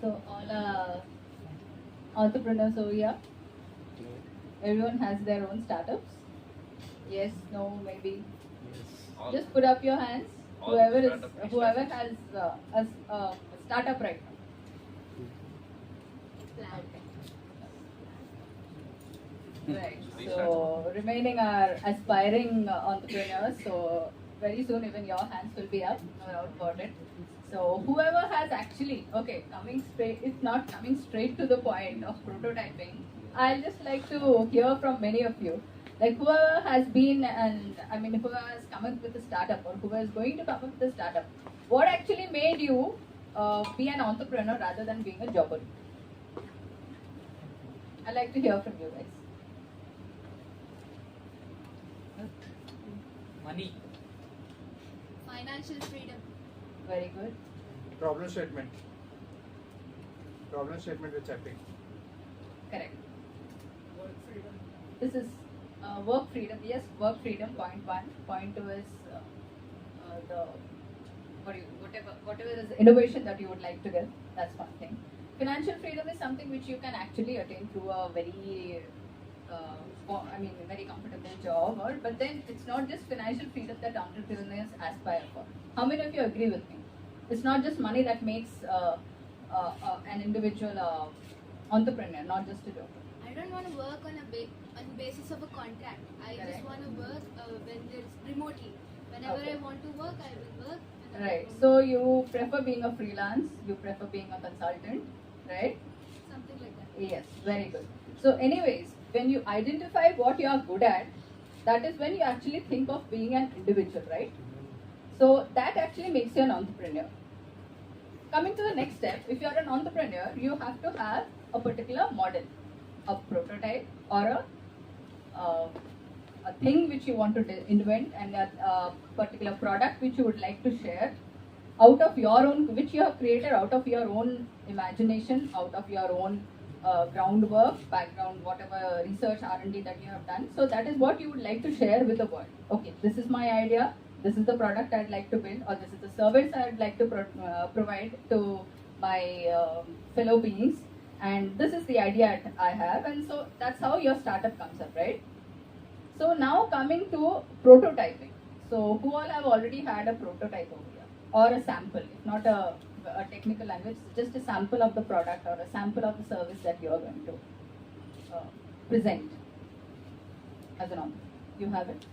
So all entrepreneurs over here, everyone has their own startups. Yes, no, maybe. Just put up your hands. Whoever has a startup right now. Right. So remaining are aspiring entrepreneurs. So very soon even your hands will be up. No doubt about it. So whoever has actually coming straight, if not coming straight to the point of prototyping, I'll just like to hear from many of you. Like whoever has been and whoever has come up with a startup or whoever is going to come up with a startup, what actually made you be an entrepreneur rather than being a jobber? I'd like to hear from you guys. Money. Financial freedom. Very good. Problem statement. Problem statement which I picked. Correct. Work freedom. This is work freedom. Yes, work freedom. Point one. Point two is the whatever is innovation that you would like to get. That's one thing. Financial freedom is something which you can actually attain through a very very comfortable job. But then it's not just financial freedom that entrepreneurs aspire for. How many of you agree with me? It's not just money that makes an individual entrepreneur, not just a job. I don't want to work on the basis of a contract. I Correct. just want to work when there's remotely. Whenever Okay. I want to work, I will work. And Right. So you prefer being a freelance, you prefer being a consultant, right? something like that. Yes, very good. So anyways, when you identify what you are good at, that is when you actually think of being an individual, right? So that actually makes you an entrepreneur. Coming to the next step, if you are an entrepreneur, you have to have a particular model, a prototype or a thing which you want to invent, and a particular product which you would like to share out of your own, which you have created out of your own imagination, out of your own groundwork, background, whatever research R&D that you have done. So that is what you would like to share with the world. Okay, this is my idea. This is the product I'd like to build, or this is the service I'd like to provide to my fellow beings. And this is the idea I have, and so that's how your startup comes up, right? So now coming to prototyping. So who all have already had a prototype over here, or a sample, if not a technical language, just a sample of the product or a sample of the service that you are going to present as an entrepreneur. You have it.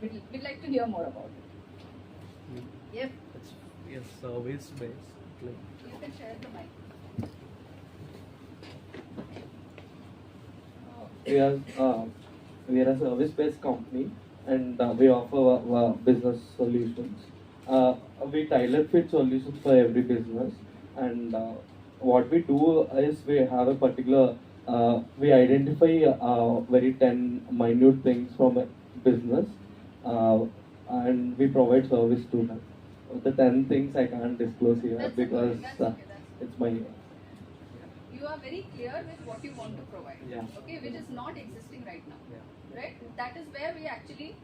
We'd like to hear more about it. Yep. Yes, service based. Like, You can share the mic. We are a service-based company, and we offer business solutions. We tailor fit solutions for every business, and what we do is we have a particular we identify very 10 minute things from a business, and we provide service to them. The 10 things I can't disclose here That's because okay. That's okay. it's my You are very clear with what you want to provide. Yeah. Okay, which is not existing right now. Yeah. Right? That is where we actually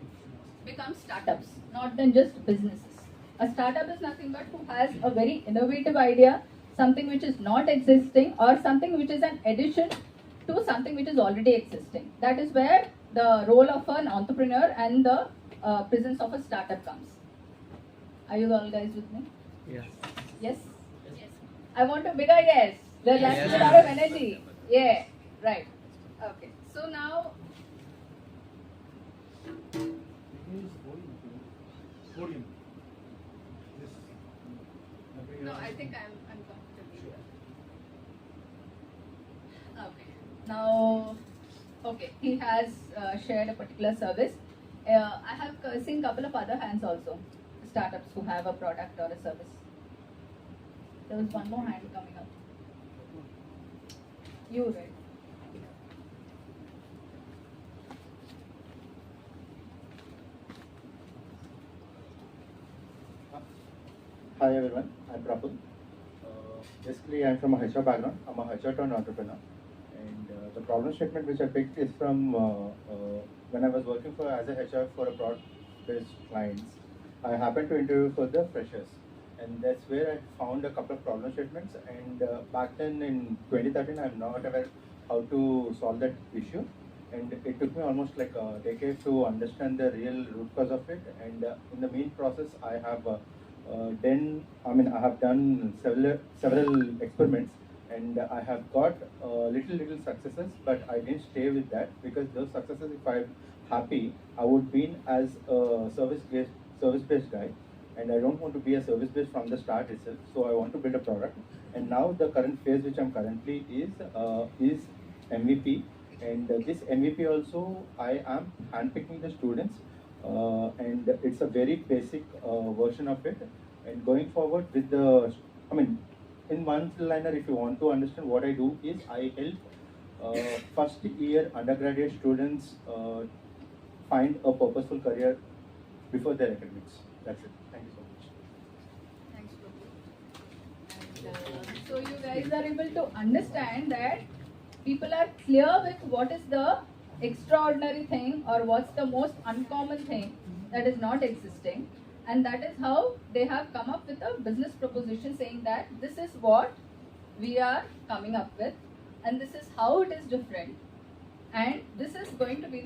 become startups, not than just businesses. A startup is nothing but who has a very innovative idea, something which is not existing, or something which is an addition to something which is already existing. That is where the role of an entrepreneur and the presence of a startup comes. Are you all guys with me? yes. Yes? Yes. I want a bigger yes. There's Yes. a lot of energy. Yeah, right. Okay. So now, Podium. no, I think I'm comfortable here. Okay. Now, okay, he has shared a particular service. I have seen couple of other hands also, startups who have a product or a service. There was one more hand coming up. You, right? Hi everyone, I'm Praful. Basically, I'm from a HR background. I'm a HR turned entrepreneur. And the problem statement which I picked is from when I was working as a HR for a product-based clients. I happened to interview for the freshers. and that's where I found a couple of problem statements. And back then in 2013, I'm not aware how to solve that issue, and it took me almost like a decade to understand the real root cause of it. And in the main process, I have I have done several experiments, and I have got little successes, but I didn't stay with that, because those successes, if I'm happy, I would be as a service based guy, and I don't want to be a service based from the start itself. So I want to build a product, and now the current phase which I'm currently is MVP, and this MVP also I am handpicking the students, and it's a very basic version of it. And going forward with the, in one liner, if you want to understand what I do, is I help first year undergraduate students find a purposeful career before their academics. That's it. Thank you so much. Thanks, Prabhu. And, so you guys are able to understand that people are clear with what is the extraordinary thing or what's the most uncommon thing that is not existing, and that is how they have come up with a business proposition saying that this is what we are coming up with, and this is how it is different, and this is going to be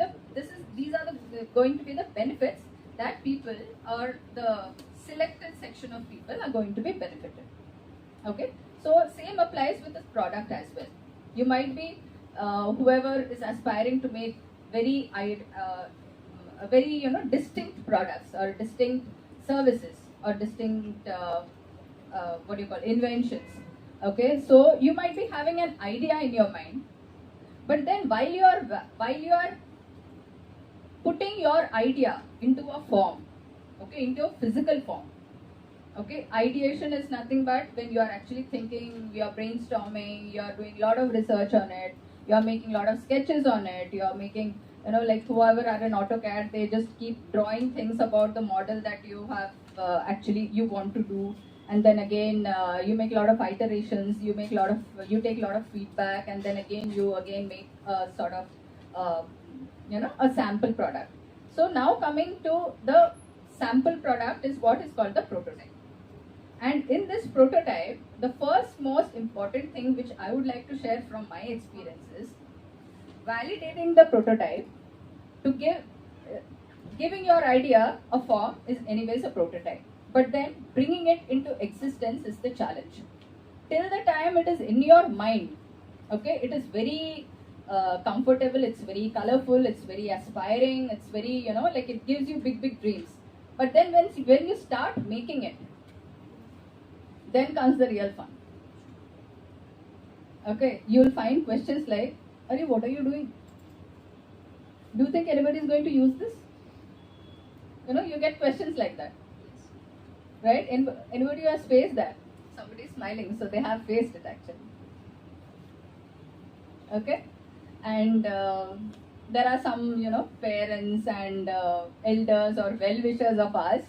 going to be the benefits that people or the selected section of people are going to be benefited. Okay, so same applies with this product as well. You might be whoever is aspiring to make very distinct products or distinct services or distinct inventions. Okay, so you might be having an idea in your mind, but then while you are putting your idea into a form, okay, into a physical form. Okay, ideation is nothing but when you are actually thinking, you are brainstorming, you are doing a lot of research on it, you are making a lot of sketches on it, you are making, like whoever are in AutoCAD, they just keep drawing things about the model that you have you want to do, and then again you make a lot of iterations, you take a lot of feedback, and then again you make a sort of a sample product. So now coming to the sample product is what is called the prototype. And in this prototype, the first most important thing which I would like to share from my experience is validating the prototype. To giving your idea a form is anyways a prototype, but then bringing it into existence is the challenge. Till the time it is in your mind, okay, it is very comfortable, it's very colorful, it's very aspiring, it's very, like it gives you big dreams. But then when you start making it, then comes the real fun. Okay, you'll find questions like, Arey, what are you doing? Do you think anybody is going to use this? You get questions like that. Right? Anybody who has faced that? Somebody is smiling, so they have faced it actually. Okay? And there are some, parents and elders or well-wishers of us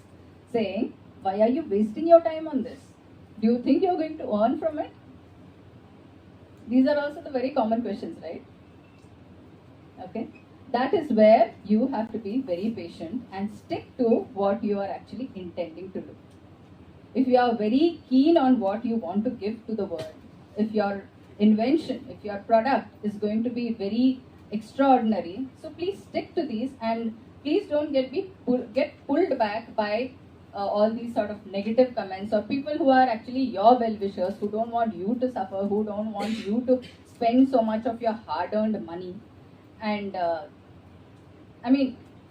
saying, why are you wasting your time on this? Do you think you're going to earn from it? These are also the very common questions, right? Okay. That is where you have to be very patient and stick to what you are actually intending to do. If you are very keen on what you want to give to the world, if your invention, if your product is going to be very extraordinary, so please stick to these, and please don't get pulled back by all these sort of negative comments or people who are actually your well-wishers, who don't want you to suffer, who don't want you to spend so much of your hard-earned money. And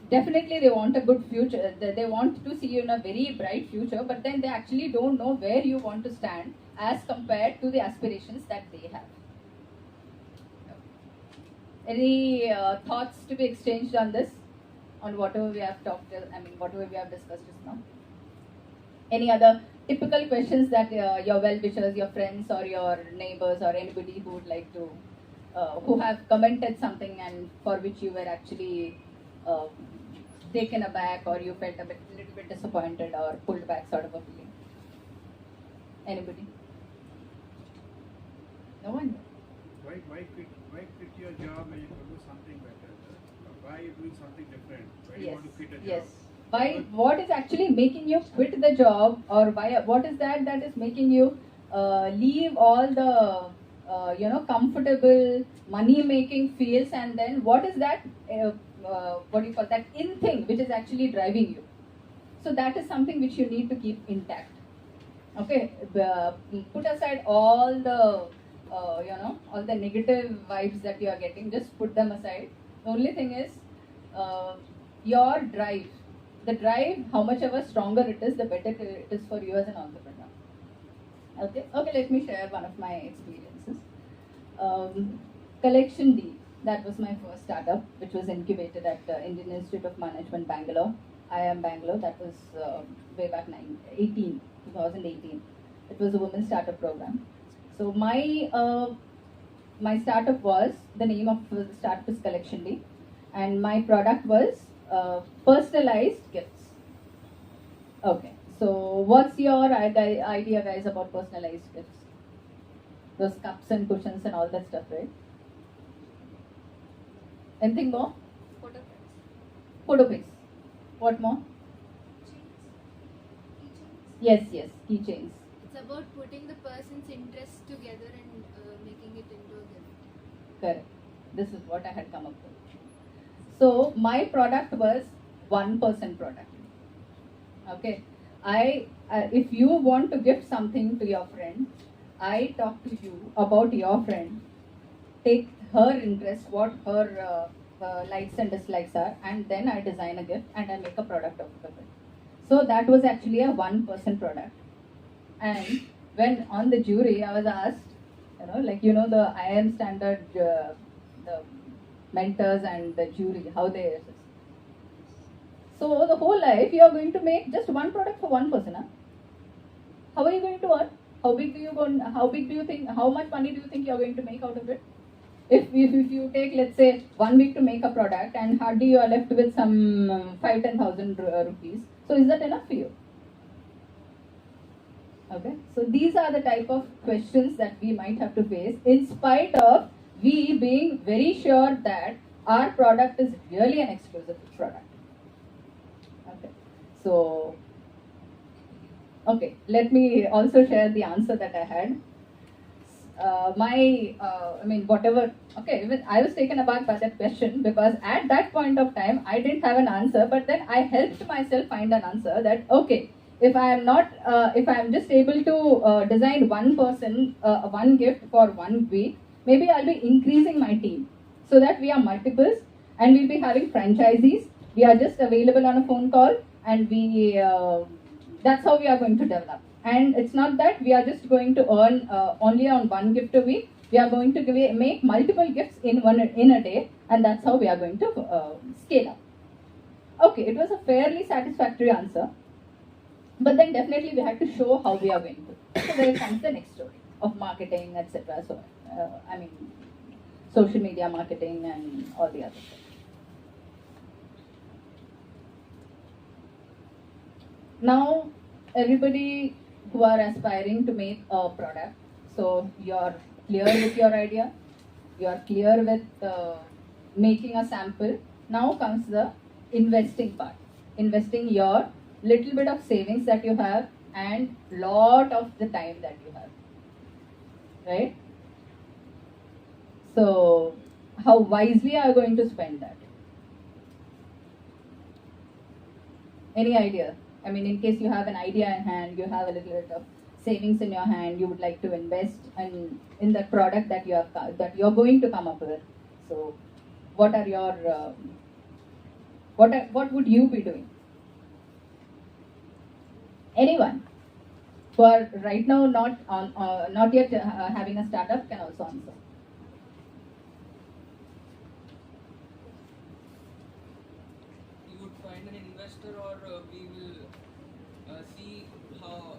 definitely they want a good future, they want to see you in a very bright future, but then they actually don't know where you want to stand as compared to the aspirations that they have. Any thoughts to be exchanged on this, on whatever we have whatever we have discussed just now? Any other typical questions that your well-wishers, your friends or your neighbors or anybody who would like to, who have commented something and for which you were actually taken aback, or you felt a little bit disappointed or pulled back sort of a feeling? Anybody? No one? Why quit your job when you could do something better? Why are you doing something different? Why do you want to quit a job? Yes. why, what is actually making you quit the job, or why, what is that is making you leave all the comfortable money making fields, and then what is that what do you call that in thing which is actually driving you. So that is something which you need to keep intact. Okay, put aside all the all the negative vibes that you are getting, just put them aside. The only thing is your drive. The drive, how much ever stronger it is, the better it is for you as an entrepreneur. Okay, let me share one of my experiences. Collection D, that was my first startup, which was incubated at Indian Institute of Management, Bangalore. I am Bangalore. That was way back 2018. It was a women's startup program. So my startup was, the name of the startup is Collection D, and my product was personalized gifts. Okay, so what's your idea, guys, about personalized gifts? Those cups and cushions and all that stuff, right? Anything more? Photo cards. Photo pics. What more? Keychains. Yes, keychains. It's about putting the person's interests together and making it into a gift. Correct. This is what I had come up with. So my product was 1% product. Okay. If you want to gift something to your friend, I talk to you about your friend, take her interest, what her likes and dislikes are, and then I design a gift and I make a product out of it. So that was actually a 1% product. And when on the jury, I was asked, the IIM standard, the mentors and the jury, how they assess. So the whole life you are going to make just one product for one person. Huh? How are you going to earn? How big do you think, how much money do you think you are going to make out of it? If you take, let's say, 1 week to make a product and hardly you are left with some 5,000-10,000 rupees. So is that enough for you? Okay, so these are the type of questions that we might have to face, in spite of we being very sure that our product is really an exclusive product. Okay, so let me also share the answer that I had. I was taken aback by that question, because at that point of time I didn't have an answer, but then I helped myself find an answer that, okay, if I am just able to design one gift for 1 week, maybe I'll be increasing my team so that we are multiples and we'll be having franchisees. We are just available on a phone call, and that's how we are going to develop. And it's not that we are just going to earn only on one gift a week. We are going to make multiple gifts in a day, and that's how we are going to scale up. Okay, it was a fairly satisfactory answer, but then definitely we had to show how we are going to. So there comes the next story of marketing, etc. So social media marketing and all the other stuff. Now, everybody who are aspiring to make a product, so you're clear with your idea, you're clear with making a sample. Now comes the investing part. Investing your little bit of savings that you have and lot of the time that you have. Right? So, how wisely are you going to spend that? Any idea? I mean, in case you have an idea in hand, you have a little bit of savings in your hand, you would like to invest in the product that you're going to come up with. So, what are your what would you be doing? Anyone who are right now not yet having a startup can also answer. You would find an investor, or we will see how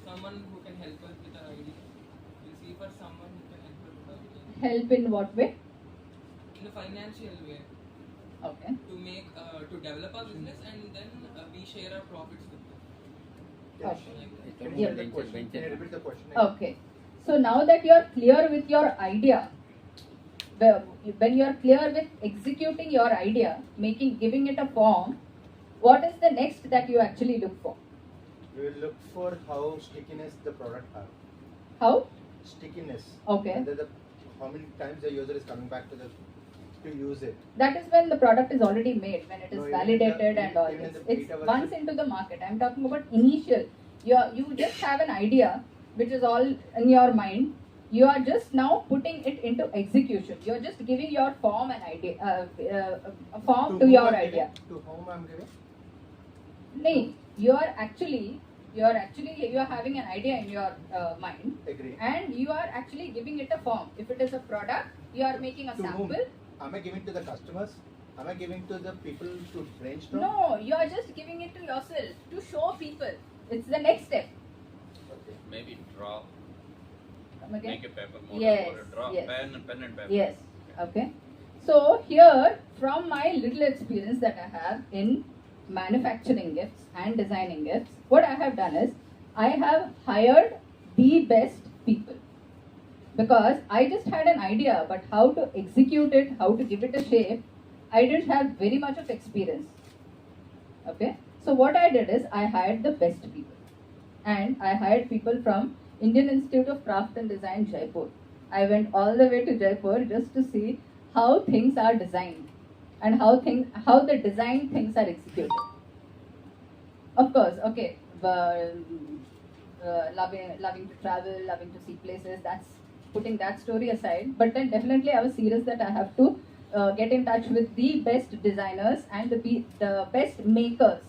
someone who can help us with our idea. We'll see for someone who can help us with our idea. Help in what way? In a financial way. Okay. To make to develop our business, and then we share our profits with them. Okay. Can you repeat the question? Okay. So now that you are clear with your idea, when you are clear with executing your idea, giving it a form, what is the next that you actually look for? We will look for how stickiness the product have. How? Stickiness. Okay. And how many times the user is coming back to use it. That is when the product is already made, when it is No, validated and all even in this. the It's beta version. once into the market. I'm talking about initial. You just have an idea which is all in your mind. You are just now putting it into execution. You're just giving your form an idea, a form to whom your I'm idea. Giving? To whom I'm giving? No, you are having an idea in your mind. Agree. And you are actually giving it a form. If it is a product, you are making a To sample. whom? Am I giving to the customers? Am I giving to the people to brainstorm? No, you are just giving it to yourself to show people. It's the next step. Okay. Maybe draw, Come again? make a paper model Yes, or a draw, yes. pen and paper. Yes. Okay. So here, from my little experience that I have in manufacturing gifts and designing gifts, what I have done is I have hired the best people. Because I just had an idea, but how to execute it, how to give it a shape, I didn't have very much of experience. Okay? So what I did is I hired the best people. And I hired people from Indian Institute of Craft and Design, Jaipur. I went all the way to Jaipur just to see how things are designed and how the design things are executed. Of course, okay, loving to travel, loving to see places, that's putting that story aside. But then definitely I was serious that I have to get in touch with the best designers and the best makers,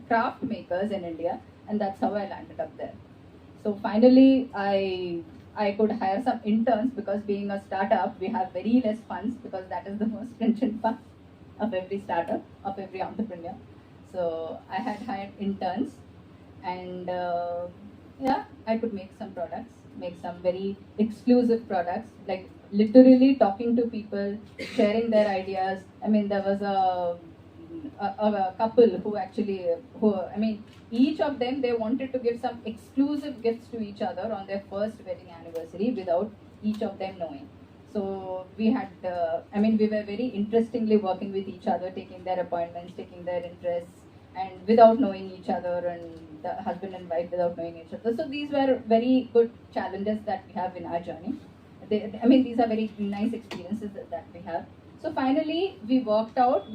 craft makers in India, and that's how I landed up there. So finally, I could hire some interns because being a startup, we have very less funds because that is the most stringent part of every startup, of every entrepreneur. So I had hired interns, and yeah, I could make some products, make some very exclusive products, like literally talking to people, sharing their ideas. I mean, there was a couple each of them, they wanted to give some exclusive gifts to each other on their first wedding anniversary without each of them knowing. So we had, we were very interestingly working with each other, taking their appointments, taking their interests, and without knowing each other, and the husband and wife without knowing each other. So these were very good challenges that we have in our journey. These are very nice experiences that we have. So finally, we worked out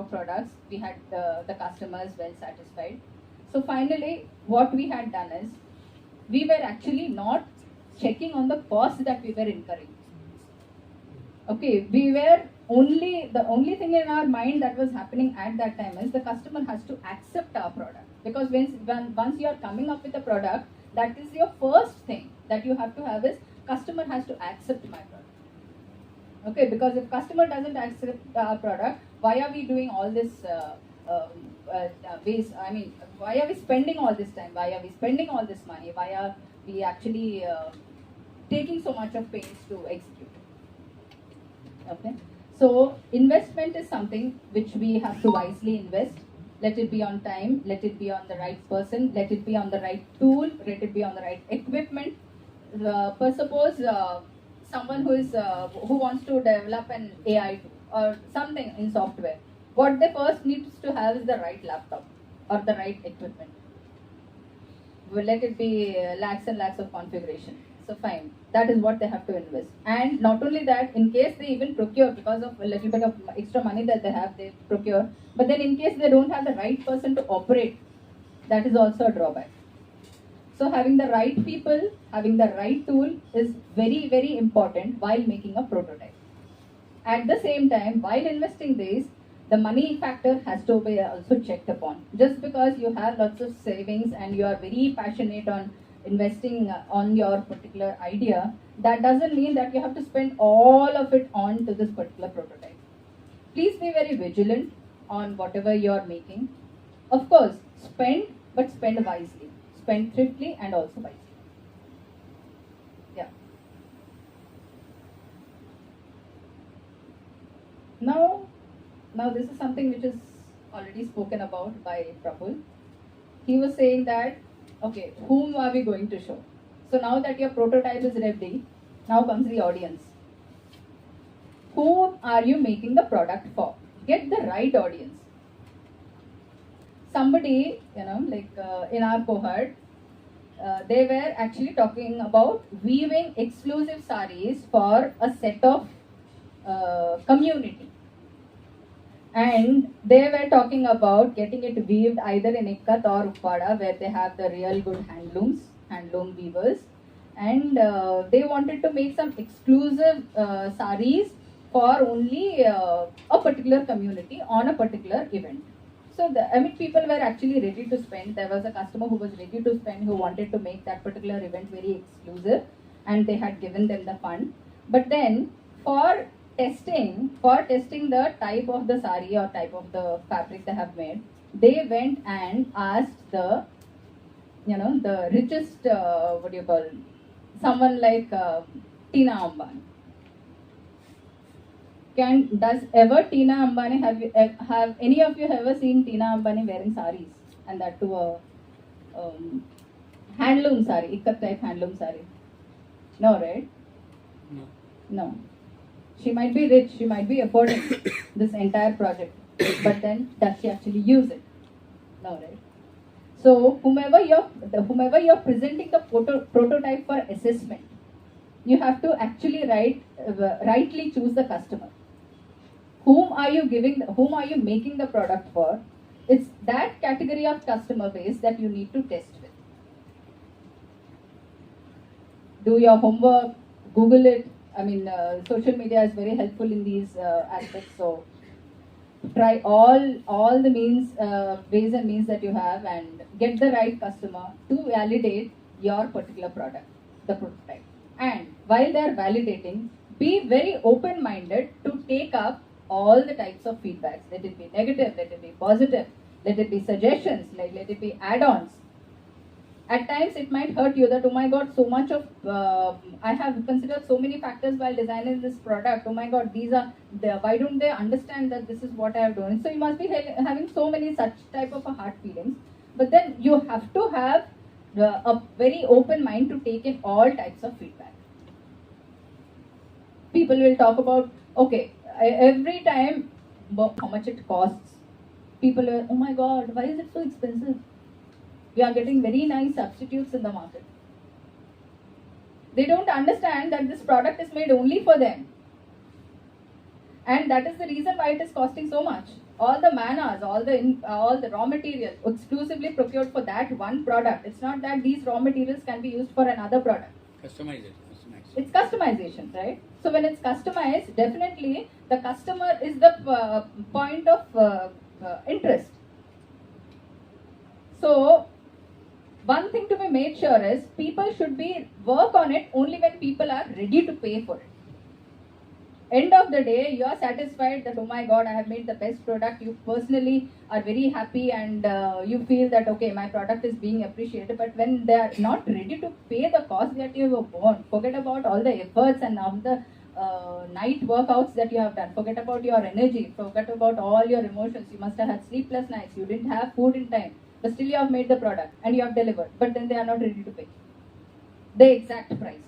products. We had the customers well satisfied. So finally, what we had done is, we were actually not checking on the cost that we were incurring. Okay, the only thing in our mind that was happening at that time is the customer has to accept our product. Because once you are coming up with a product, that is your first thing that you have to have is, customer has to accept my product. Okay, because if customer doesn't accept our product, why are we doing all this waste? Why are we spending all this time? Why are we spending all this money? Why are we actually taking so much of pains to execute? Okay, so investment is something which we have to wisely invest. Let it be on time, let it be on the right person, let it be on the right tool, let it be on the right equipment. Suppose someone who wants to develop an AI tool or something in software, what they first needs to have is the right laptop or the right equipment. Well, let it be lakhs and lakhs of configuration. So fine, that is what they have to invest. And not only that, in case they even procure, because of a little bit of extra money that they have, they procure. But then in case they don't have the right person to operate, that is also a drawback. So having the right people, having the right tool is very, very important while making a prototype. At the same time, while investing this, the money factor has to be also checked upon. Just because you have lots of savings and you are very passionate on investing on your particular idea, that doesn't mean that you have to spend all of it on to this particular prototype. Please be very vigilant on whatever you are making. Of course, spend, but spend wisely. Spend thriftily and also wisely. Yeah. Now this is something which is already spoken about by Praful. He was saying that, okay, whom are we going to show? So now that your prototype is ready, now comes the audience. whom are you making the product for? Get the right audience. Somebody, in our cohort, they were actually talking about weaving exclusive sarees for a set of community. And they were talking about getting it weaved either in Ikkat or Uppada, where they have the real good handloom weavers. And they wanted to make some exclusive sarees for only a particular community on a particular event. So, people were actually ready to spend. There was a customer who was ready to spend, who wanted to make that particular event very exclusive, and they had given them the fund. But then, for testing the type of the sari or type of the fabric they have made, they went and asked the richest, someone like Tina Ambani. Does ever Tina Ambani, have any of you ever seen Tina Ambani wearing saris, and that to a handloom sari, Ikkat type handloom sari? No, right? No. She might be rich, she might be affording this entire project, but then does she actually use it? No, right? So whomever you're presenting the prototype for assessment, you have to actually rightly choose the customer. Whom are you making the product for? It's that category of customer base that you need to test with. Do your homework, Google it. Social media is very helpful in these aspects. So try all the ways and means that you have, and get the right customer to validate your particular product, the prototype. And while they are validating, be very open-minded to take up all the types of feedbacks. Let it be negative, let it be positive, let it be suggestions, let it be add-ons. At times it might hurt you that, oh my god, so much of I have considered so many factors while designing this product. Oh my god, why don't they understand that this is what I have done? So you must be having so many such type of hard feelings. But then you have to have a very open mind to take in all types of feedback. People will talk about, okay, every time how much it costs. People are, oh my god, why is it so expensive? We are getting very nice substitutes in the market. They don't understand that this product is made only for them. And that is the reason why it is costing so much. All the man-hours, all the raw material exclusively procured for that one product. It's not that these raw materials can be used for another product. Customization. It's customization, right? So when it's customized, definitely the customer is the point of interest. So one thing to be made sure is people should work on it only when people are ready to pay for it. End of the day, you are satisfied that, oh my god, I have made the best product. You personally are very happy, and you feel that, okay, my product is being appreciated. But when they are not ready to pay the cost that you have borne, forget about all the efforts and all the night workouts that you have done. Forget about your energy. Forget about all your emotions. You must have had sleepless nights. You didn't have food in time. But still you have made the product and you have delivered. But then they are not ready to pay the exact price.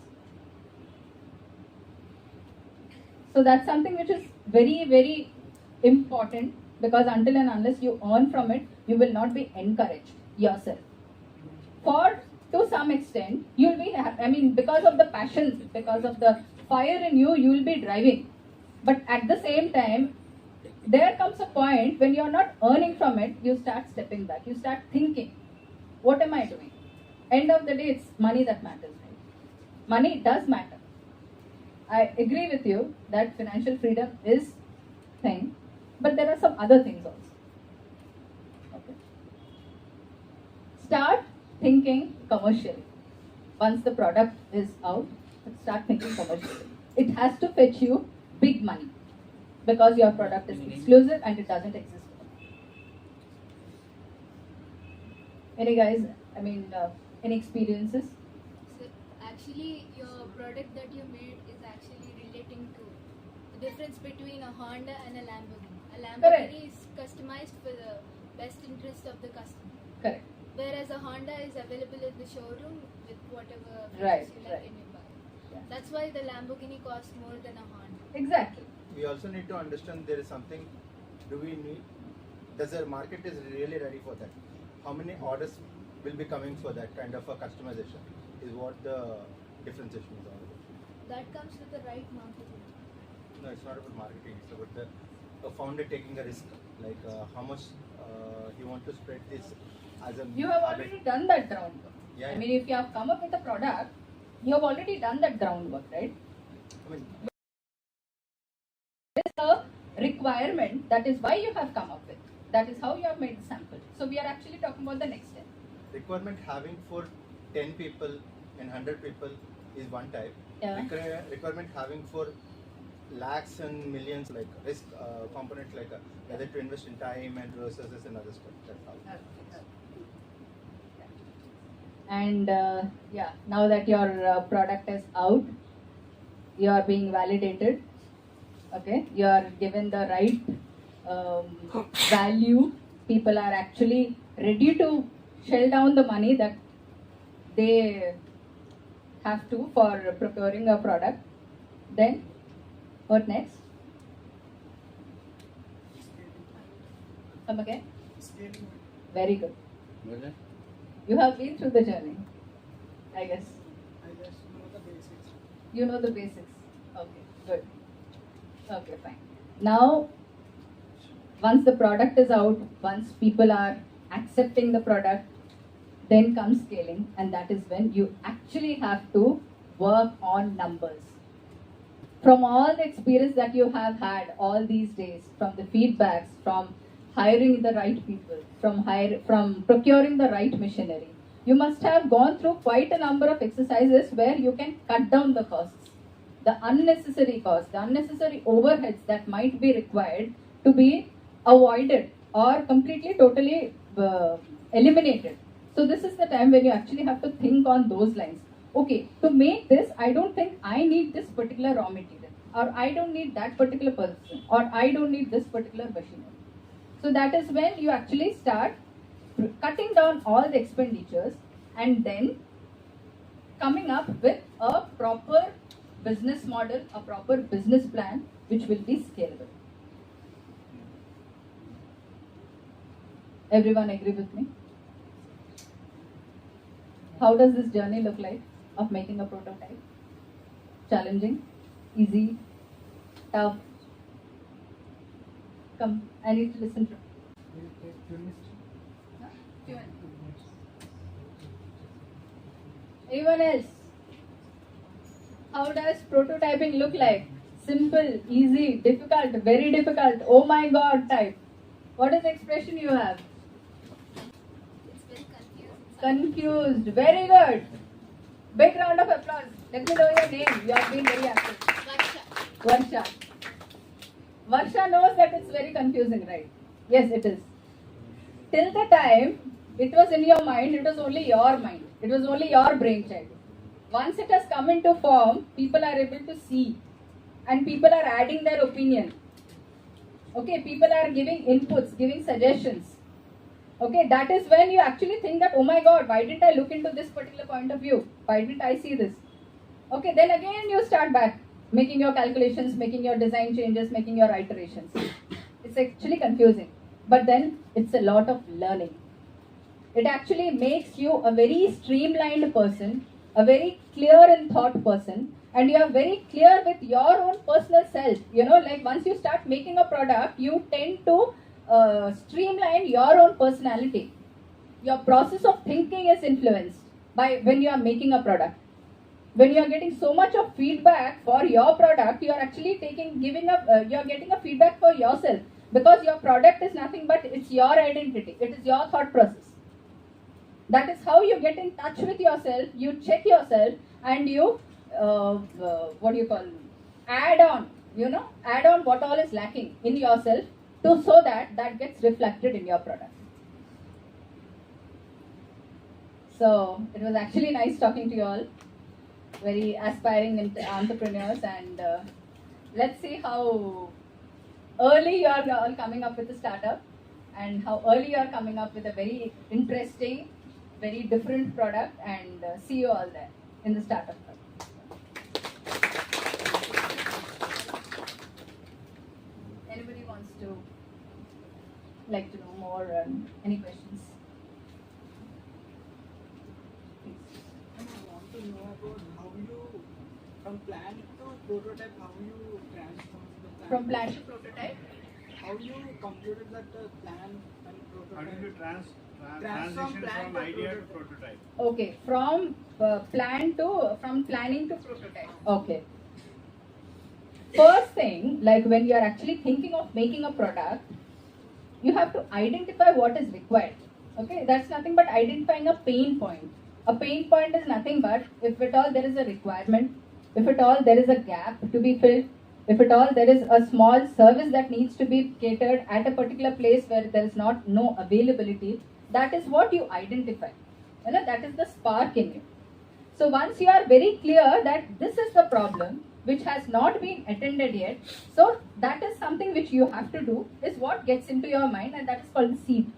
So that's something which is very, very important, because until and unless you earn from it, you will not be encouraged yourself. To some extent, you will be, because of the passion, because of the fire in you, you will be driving. But at the same time, there comes a point when you are not earning from it, you start stepping back. You start thinking, what am I doing? End of the day, it's money that matters. Right? Money does matter. I agree with you that financial freedom is thing, but there are some other things also. Okay. Start thinking commercially. Once the product is out, start thinking commercially. It has to fetch you big money, because your product is exclusive and it doesn't exist. Any guys, any experiences? So actually, your product that you made is actually relating to the difference between a Honda and a Lamborghini. A Lamborghini is customized for the best interest of the customer. Correct. Whereas a Honda is available in the showroom with whatever Right, features you like right. and you buy. Yeah. That's why the Lamborghini costs more than a Honda. Exactly. we also need to understand there is something. Do we need? Does the market is really ready for that? How many orders will be coming for that kind of a customization? Is what the differentiation is all about. That comes with the right marketing. No, it's not about marketing. It's about the founder taking a risk. Like how much he want to spread this as a. You have already done that groundwork. Yeah. I mean, if you have come up with a product, you have already done that groundwork, right? I mean, It is a requirement. That is why you have come up with. That is how you have made the sample. So we are actually talking about the next step. requirement having for 10 people and 100 people is one type. Yeah. Requirement having for lakhs and millions, like risk component, like whether to invest in time and resources and other stuff. That's how. And yeah, now that your product is out, you are being validated. Okay, you are given the right value. People are actually ready to shell down the money that they have to for procuring a product. Then, what next? Come again? Scaling. Very good. You have been through the journey, I guess. I just know the basics. You know the basics. Okay, good. Okay, fine. Now, once the product is out, once people are accepting the product, then comes scaling, and that is when you actually have to work on numbers. From all the experience that you have had all these days, from the feedbacks, from hiring the right people, from procuring the right machinery, you must have gone through quite a number of exercises where you can cut down the costs, the unnecessary costs, the unnecessary overheads that might be required to be avoided or completely, totally eliminated. So this is the time when you actually have to think on those lines. Okay, to make this, I don't think I need this particular raw material, or I don't need that particular person, or I don't need this particular machinery. So that is when you actually start cutting down all the expenditures and then coming up with a proper business model, a proper business plan which will be scalable. Everyone agree with me? How does this journey look like of making a prototype? Challenging? Easy? Tough? Come, I need to listen to. Anyone else? How does prototyping look like? Simple, easy, difficult, very difficult, oh my god type. What is the expression you have? It's very confusing. Confused. Very good. Big round of applause. Let me know your name. You have been very active. Varsha. Varsha knows that it's very confusing, right? Yes, it is. Till the time it was in your mind, it was only your mind. It was only your brainchild. Once it has come into form, people are able to see and people are adding their opinion. Okay, people are giving inputs, giving suggestions. Okay, that is when you actually think that, oh my god, why didn't I look into this particular point of view? Why didn't I see this? Okay, then again you start back, making your calculations, making your design changes, making your iterations. It's actually confusing, but then it's a lot of learning. It actually makes you a very streamlined person, a very clear in thought person, and you are very clear with your own personal self. You know, like once you start making a product, you tend to streamline your own personality. Your process of thinking is influenced by when you are making a product. When you are getting so much of feedback for your product, you are actually you are getting a feedback for yourself, because your product is nothing but it's your identity. It is your thought process. That is how you get in touch with yourself. You check yourself and you add on what all is lacking in yourself so that gets reflected in your product. So it was actually nice talking to you all, very aspiring entrepreneurs, and let's see how early you are all coming up with a startup and how early you are coming up with a very interesting, very different product, and see you all there in the startup club. like to know more? Any questions? I want to know about how you, from plan to prototype, how you transform the plan. From plan to prototype? How you computed that plan and prototype. How did you Transform transition plan from to idea to prototype? prototype? Okay, from planning to prototype. Okay. First thing, like when you are actually thinking of making a product, you have to identify what is required. Okay, that's nothing but identifying a pain point. A pain point is nothing but if at all there is a requirement, if at all there is a gap to be filled, if at all there is a small service that needs to be catered at a particular place where there is no availability, that is what you identify. You know, that is the spark in you. So once you are very clear that this is the problem which has not been attended yet, so that is something which you have to do, is what gets into your mind, and that is called the seed.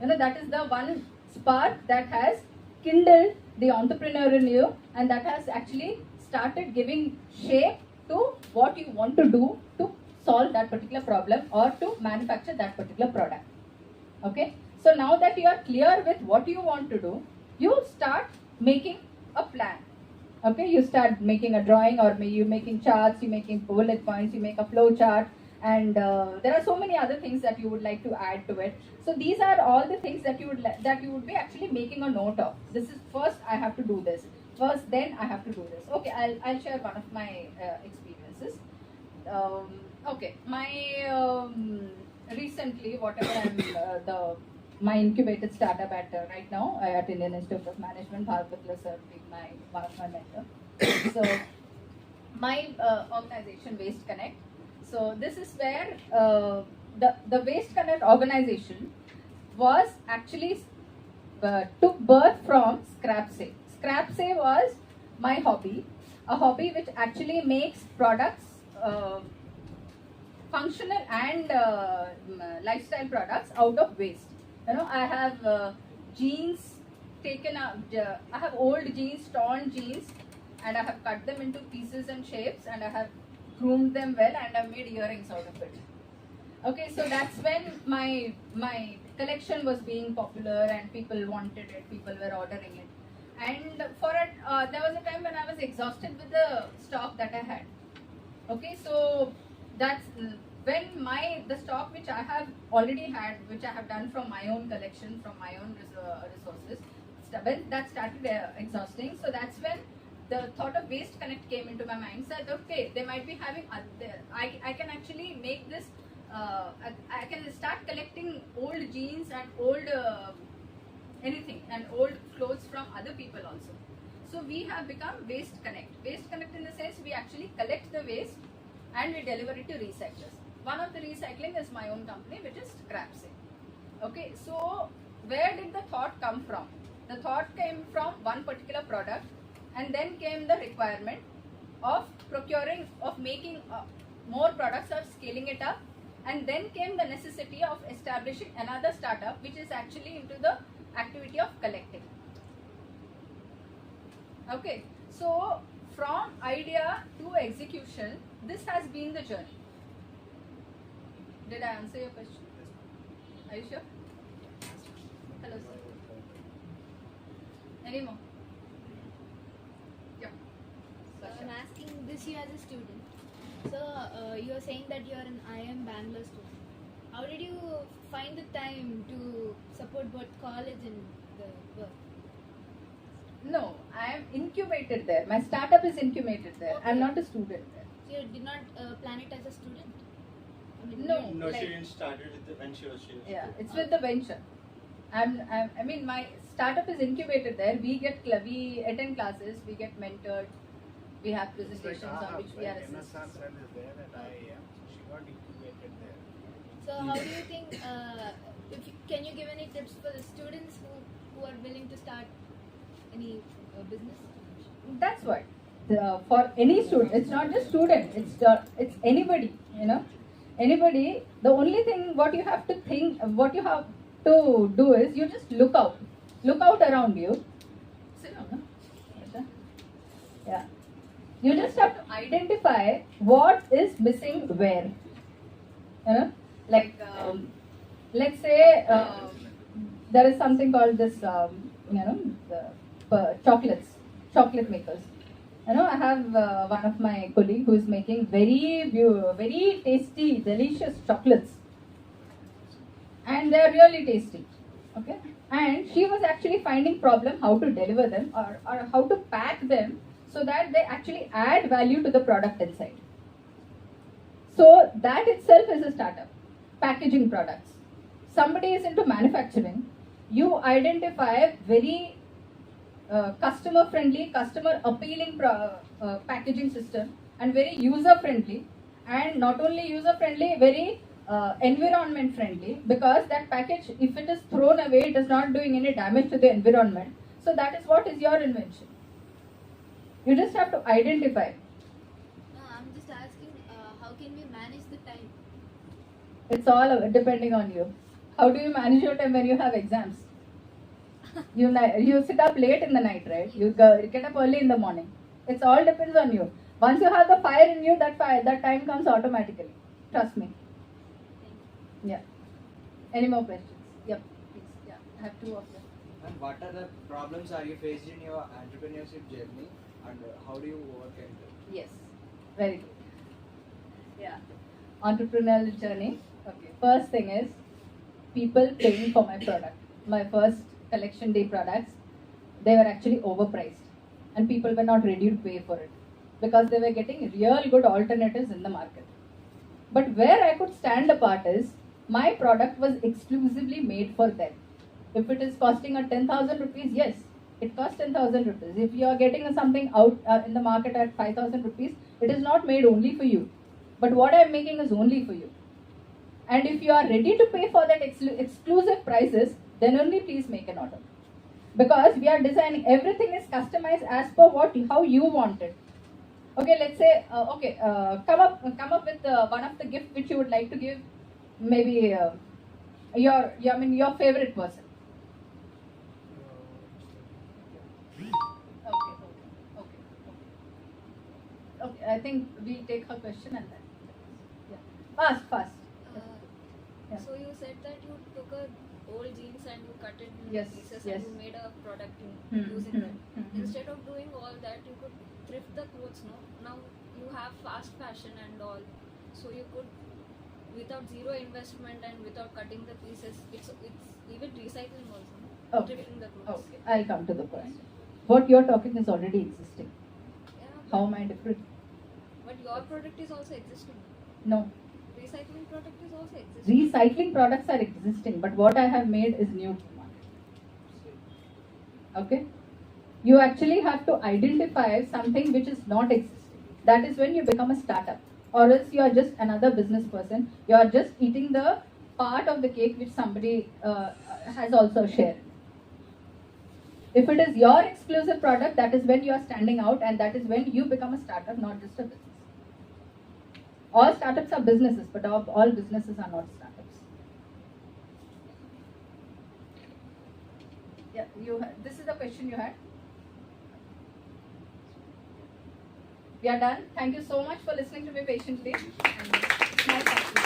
You know, that is the one spark that has kindled the entrepreneur in you, and that has actually started giving shape to what you want to do to solve that particular problem or to manufacture that particular product. Okay, so now that you are clear with what you want to do, you start making a plan. Okay, you start making a drawing, or you making charts, you making bullet points, you make a flow chart, and there are so many other things that you would like to add to it. So these are all the things that you would be actually making a note of. This is first I have to do this. First, then I have to do this. Okay, I'll share one of my experiences. Okay, my recently whatever I'm my incubated startup at right now at Indian Institute of Management, Bhargatla sir being one of my mentor. So my organization Waste Connect. So this is where the Waste Connect organization was actually took birth from Scrap Save. Scrap Save was my hobby, a hobby which actually makes products, functional and lifestyle products out of waste. You know, I have jeans taken up, I have old jeans, torn jeans, and I have cut them into pieces and shapes, and I have groomed them well, and I made earrings out of it. Okay, so that's when my collection was being popular and people wanted it, people were ordering it. And for it, there was a time when I was exhausted with the stock that I had. Okay, so that's when the stock which I have already had, which I have done from my own collection, from my own resources, when that started exhausting, so that's when the thought of Waste Connect came into my mind. Said, okay, they might be having, I can actually make this, I can start collecting old jeans and old anything, and old clothes from other people also. So we have become Waste Connect. Waste Connect in the sense we actually collect the waste and we deliver it to recyclers. One of the recycling is my own company, which is Scrap Save. Okay, so where did the thought come from? The thought came from one particular product, and then came the requirement of procuring, of making more products or scaling it up, and then came the necessity of establishing another startup which is actually into the activity of collecting. Okay, so from idea to execution, this has been the journey. Did I answer your question? Are you sure? Hello, sir. Any more? Yeah. So I'm asking this year as a student. So you are saying that you are an IIM Bangalore student. How did you find the time to support both college and the work? No, I am incubated there. My startup is incubated there. Okay. I'm not a student there. So you did not plan it as a student? I mean, No. No, like- she didn't start it with when she was. Yeah, it's with the venture. I mean, my startup is incubated there. We attend classes, we get mentored, we have presentations on which we are assessed. MSR cell is there at IIM. She got incubated there. So how do you think, can you give any tips for the students who are willing to start any business? That's what. For any student, it's not just student, it's anybody, you know. Anybody, the only thing what you have to think, what you have to do is you just look out around you. Sit down, huh? Yeah. You just have to identify what is missing where. You know, like let's say there is something called this, chocolate makers. I have one of my colleague who is making very tasty, delicious chocolates, and they are really tasty. Okay, and she was actually finding problem how to deliver them or how to pack them so that they actually add value to the product inside. So that itself is a startup. Packaging products. Somebody is into manufacturing. You identify very customer friendly, customer appealing packaging system, and very user friendly, and not only user friendly, very environment friendly, because that package, if it is thrown away, it is not doing any damage to the environment. So that is what is your invention. You just have to identify. I'm just asking, how can we manage the time? It's all depending on you. How do you manage your time when you have exams? You sit up late in the night, right? You get up early in the morning. It's all depends on you. Once you have the fire in you, that time comes automatically. Trust me. Yeah. Any more questions? Yep. Please. Yeah. I have two of them. And what are the problems are you faced in your entrepreneurship journey, and how do you overcome them? Yes. Very good. Yeah. Entrepreneurial journey. Okay. First thing is people paying for my product. My first collection day products, they were actually overpriced, and people were not ready to pay for it because they were getting real good alternatives in the market. But where I could stand apart is my product was exclusively made for them. If it is costing a 10,000 rupees, yes, it costs 10,000 rupees. If you are getting something out in the market at 5,000 rupees, it is not made only for you. But what I am making is only for you. And if you are ready to pay for that exclusive prices, then only please make an order. Because we are designing, everything is customized as per how you want it. Okay, let's say, come up with one of the gifts which you would like to give, maybe your favorite person. Okay, I think we'll take her question and then. Yeah. Fast. Yeah. So you said that you took a old jeans and you cut it in Yes, pieces yes. and you made a product Hmm, using hmm, that. hmm. Instead of doing all that, you could thrift the clothes. No, now you have fast fashion and all, so you could, without zero investment and without cutting the pieces, it's even recycling also. No? Okay. Thrifting the clothes. Okay, I'll come to the point. What you're talking is already existing. Yeah, How am I different? but your product is also existing. No. Recycling product is also existing. Recycling products are existing, but what I have made is new to the market. Okay? You actually have to identify something which is not existing. That is when you become a startup. Or else you are just another business person. You are just eating the part of the cake which somebody has also shared. If it is your exclusive product, that is when you are standing out, and that is when you become a startup, not just a business. All startups are businesses, but all businesses are not startups. Yeah, this is the question you had. We are done. Thank you so much for listening to me patiently. And nice talking to you.